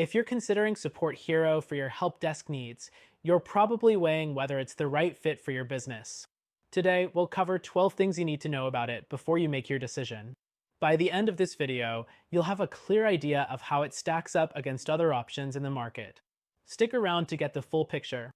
If you're considering Support Hero for your help desk needs, you're probably weighing whether it's the right fit for your business. Today, we'll cover 12 things you need to know about it before you make your decision. By the end of this video, you'll have a clear idea of how it stacks up against other options in the market. Stick around to get the full picture.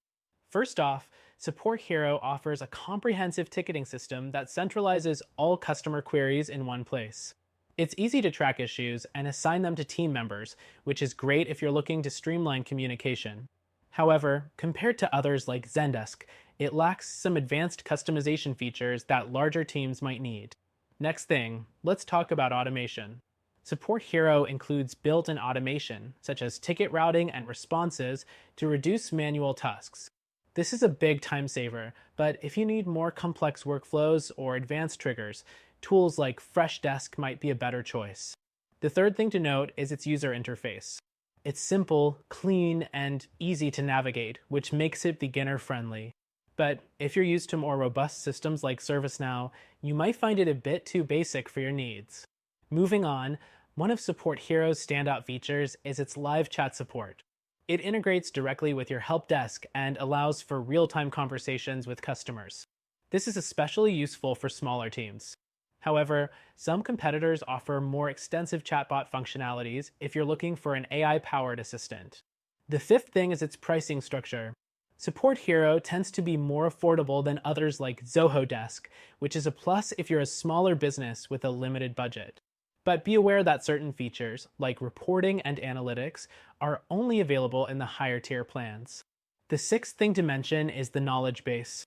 First off, Support Hero offers a comprehensive ticketing system that centralizes all customer queries in one place. It's easy to track issues and assign them to team members, which is great if you're looking to streamline communication. However, compared to others like Zendesk, it lacks some advanced customization features that larger teams might need. Next thing, let's talk about automation. Support Hero includes built-in automation, such as ticket routing and responses, to reduce manual tasks. This is a big time saver, but if you need more complex workflows or advanced triggers, tools like Freshdesk might be a better choice. The third thing to note is its user interface. It's simple, clean, and easy to navigate, which makes it beginner-friendly. But if you're used to more robust systems like ServiceNow, you might find it a bit too basic for your needs. Moving on, one of Support Hero's standout features is its live chat support. It integrates directly with your help desk and allows for real-time conversations with customers. This is especially useful for smaller teams. However, some competitors offer more extensive chatbot functionalities if you're looking for an AI-powered assistant. The fifth thing is its pricing structure. Support Hero tends to be more affordable than others like Zoho Desk, which is a plus if you're a smaller business with a limited budget. But be aware that certain features, like reporting and analytics, are only available in the higher tier plans. The sixth thing to mention is the knowledge base.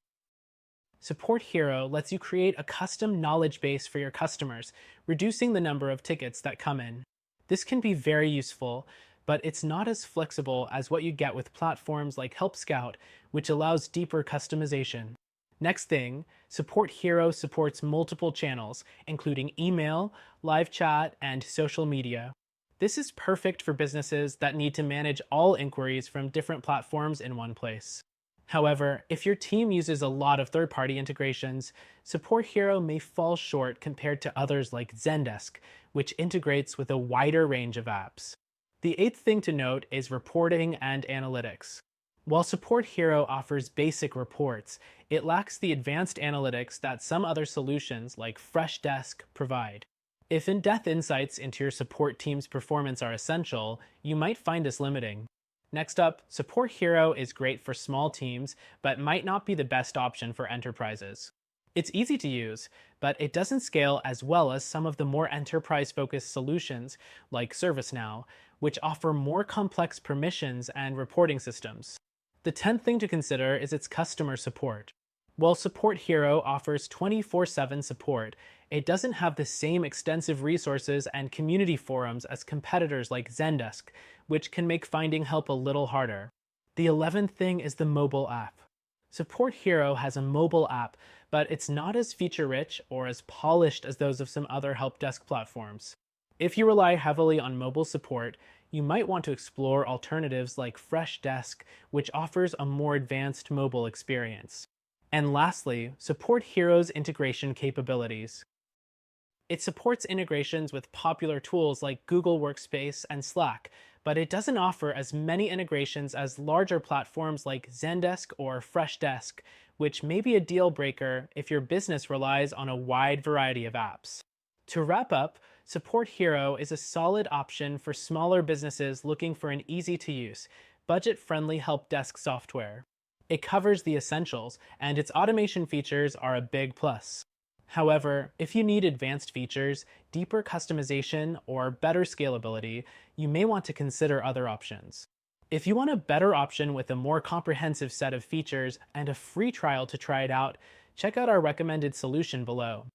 Support Hero lets you create a custom knowledge base for your customers, reducing the number of tickets that come in. This can be very useful, but it's not as flexible as what you get with platforms like Help Scout, which allows deeper customization. Next thing, Support Hero supports multiple channels, including email, live chat, and social media. This is perfect for businesses that need to manage all inquiries from different platforms in one place. However, if your team uses a lot of third-party integrations, Support Hero may fall short compared to others like Zendesk, which integrates with a wider range of apps. The eighth thing to note is reporting and analytics. While Support Hero offers basic reports, it lacks the advanced analytics that some other solutions like Freshdesk provide. If in-depth insights into your support team's performance are essential, you might find this limiting. Next up, Support Hero is great for small teams, but might not be the best option for enterprises. It's easy to use, but it doesn't scale as well as some of the more enterprise-focused solutions like ServiceNow, which offer more complex permissions and reporting systems. The 10th thing to consider is its customer support. While Support Hero offers 24/7 support, it doesn't have the same extensive resources and community forums as competitors like Zendesk, which can make finding help a little harder. The 11th thing is the mobile app. Support Hero has a mobile app, but it's not as feature-rich or as polished as those of some other help desk platforms. If you rely heavily on mobile support, you might want to explore alternatives like Freshdesk, which offers a more advanced mobile experience. And lastly, Support Hero's integration capabilities. It supports integrations with popular tools like Google Workspace and Slack, but it doesn't offer as many integrations as larger platforms like Zendesk or Freshdesk, which may be a deal breaker if your business relies on a wide variety of apps. To wrap up, Support Hero is a solid option for smaller businesses looking for an easy-to-use, budget-friendly help desk software. It covers the essentials, and its automation features are a big plus. However, if you need advanced features, deeper customization, or better scalability, you may want to consider other options. If you want a better option with a more comprehensive set of features and a free trial to try it out, check out our recommended solution below.